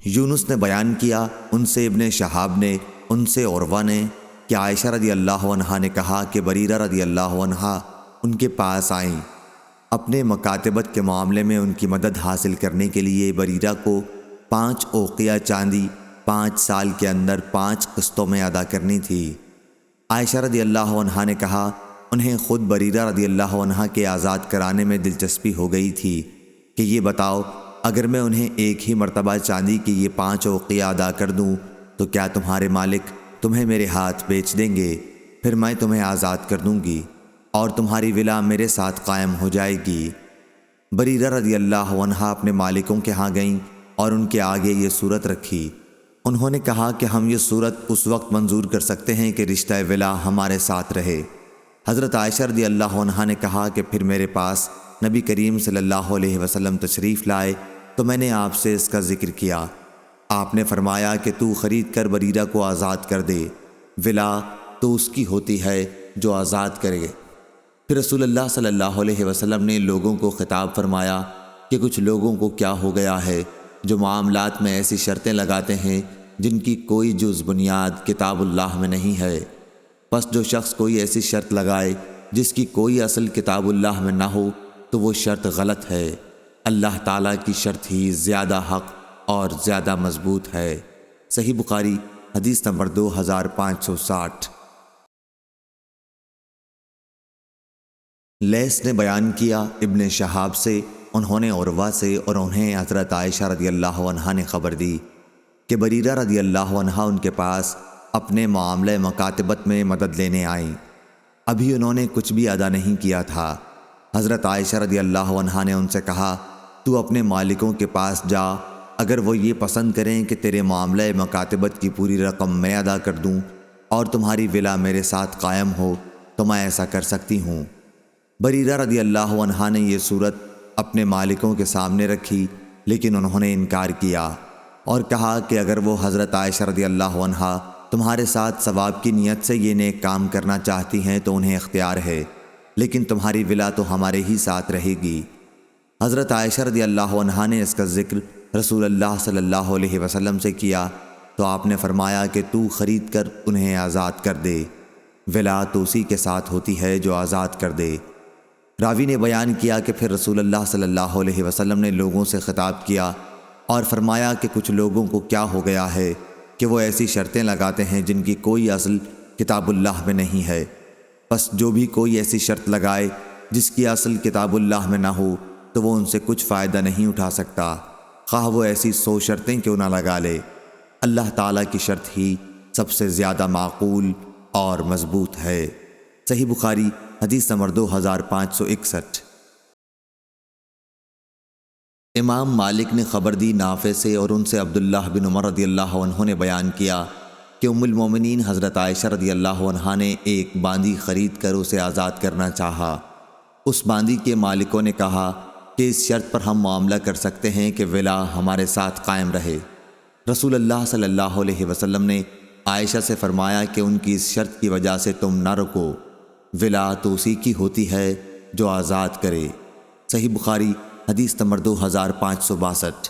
یونس نے بیان کیا ان سے ابن شہاب نے ان سے عروہ نے کہ عائشہ رضی اللہ عنہا نے کہا کہ بریرہ رضی اللہ عنہا ان کے پاس آئیں۔ اپنے مکاتبت کے معاملے میں ان کی مدد حاصل کرنے کے لیے بریرہ کو 5 اوقیہ چاندی 5 سال کے اندر 5 قسطوں میں ادا کرنی تھی۔ عائشہ رضی اللہ عنہا نے کہا انہیں خود بریرہ رضی اللہ عنہا کے آزاد کرانے میں دلچسپی ہو گئی تھی کہ یہ بتاؤ اگر میں انہیں ایک ہی مرتبہ چاندی کی یہ 5 اوقیہ ادا کر دوں تو کیا تمہارے مالک تمہیں میرے ہاتھ بیچ دیں گے؟ پھر میں تمہیں آزاد کر دوں گی اور تمہاری ولا میرے ساتھ قائم ہو جائے گی۔ بریرہ رضی اللہ عنہا اپنے مالکوں کے ہاں گئیں اور ان کے آگے یہ صورت رکھی۔ انہوں نے کہا کہ ہم یہ صورت اس وقت منظور کر سکتے ہیں کہ رشتہ ولا ہمارے ساتھ رہے۔ حضرت عائشہ رضی اللہ عنہا نے کہا کہ پھر میرے پاس نبی کریم صلی اللہ علیہ وسلم تشریف لائے تو میں نے آپ سے اس کا ذکر کیا۔ آپ نے فرمایا کہ تو خرید کر بریرہ کو آزاد کر دے، ولا تو اس کی ہوتی ہے جو آزاد کرے۔ پھر رسول اللہ صلی اللہ علیہ وسلم نے لوگوں کو خطاب فرمایا کہ کچھ لوگوں کو کیا ہو گیا ہے جو معاملات میں ایسی شرطیں لگاتے ہیں جن کی کوئی جز بنیاد کتاب اللہ میں نہیں ہے۔ پس جو شخص کوئی ایسی شرط لگائے جس کی کوئی اصل کتاب اللہ میں نہ ہو تو وہ شرط غلط ہے۔ اللہ تعالیٰ کی شرط ہی زیادہ حق اور زیادہ مضبوط ہے۔ صحیح بخاری حدیث نمبر 2560۔ لیث نے بیان کیا ابن شہاب سے، انہوں نے عروہ سے اور انہیں حضرت عائشہ رضی اللہ عنہا نے خبر دی کہ بریرہ رضی اللہ عنہا ان کے پاس اپنے معاملہ مکاتبت میں مدد لینے آئیں۔ ابھی انہوں نے کچھ بھی ادا نہیں کیا تھا۔ حضرت عائشہ رضی اللہ عنہا نے ان سے کہا تو اپنے مالکوں کے پاس جا، اگر وہ یہ پسند کریں کہ تیرے معاملہ مکاتبت کی پوری رقم میں ادا کر دوں اور تمہاری ولا میرے ساتھ قائم ہو تو میں ایسا کر سکتی ہوں۔ بریرہ رضی اللہ عنہا نے یہ صورت اپنے مالکوں کے سامنے رکھی، لیکن انہوں نے انکار کیا اور کہا کہ اگر وہ حضرت عائشہ رضی اللہ عنہا تمہارے ساتھ ثواب کی نیت سے یہ نیک کام کرنا چاہتی ہیں تو انہیں اختیار ہے، لیکن تمہاری ولا تو ہمارے ہی ساتھ رہے گی۔ حضرت عائشہ رضی اللہ عنہا نے اس کا ذکر رسول اللہ صلی اللہ علیہ وسلم سے کیا تو آپ نے فرمایا کہ تو خرید کر انہیں آزاد کر دے، ولا تو اسی کے ساتھ ہوتی ہے جو آزاد کر دے۔ راوی نے بیان کیا کہ پھر رسول اللہ صلی اللہ علیہ وسلم نے لوگوں سے خطاب کیا اور فرمایا کہ کچھ لوگوں کو کیا ہو گیا ہے کہ وہ ایسی شرطیں لگاتے ہیں جن کی کوئی اصل کتاب اللہ میں نہیں ہے۔ پس جو بھی کوئی ایسی شرط لگائے جس کی اصل کتاب اللہ میں نہ ہو تو وہ ان سے کچھ فائدہ نہیں اٹھا سکتا، خواہ وہ ایسی 100 شرطیں کیوں نہ لگا لے۔ اللہ تعالیٰ کی شرط ہی سب سے زیادہ معقول اور مضبوط ہے۔ صحیح بخاری حدیث نمبر 2561۔ امام مالک نے خبر دی نافع سے اور ان سے عبداللہ بن عمر رضی اللہ عنہ نے بیان کیا کہ ام المومنین حضرت عائشہ رضی اللہ عنہا نے ایک باندی خرید کر اسے آزاد کرنا چاہا۔ اس باندی کے مالکوں نے کہا کہ اس شرط پر ہم معاملہ کر سکتے ہیں کہ ولا ہمارے ساتھ قائم رہے۔ رسول اللہ صلی اللہ علیہ وسلم نے عائشہ سے فرمایا کہ ان کی اس شرط کی وجہ سے تم نہ رکو، ولا تو اسی کی ہوتی ہے جو آزاد کرے۔ صحیح بخاری حدیث نمبر 2562۔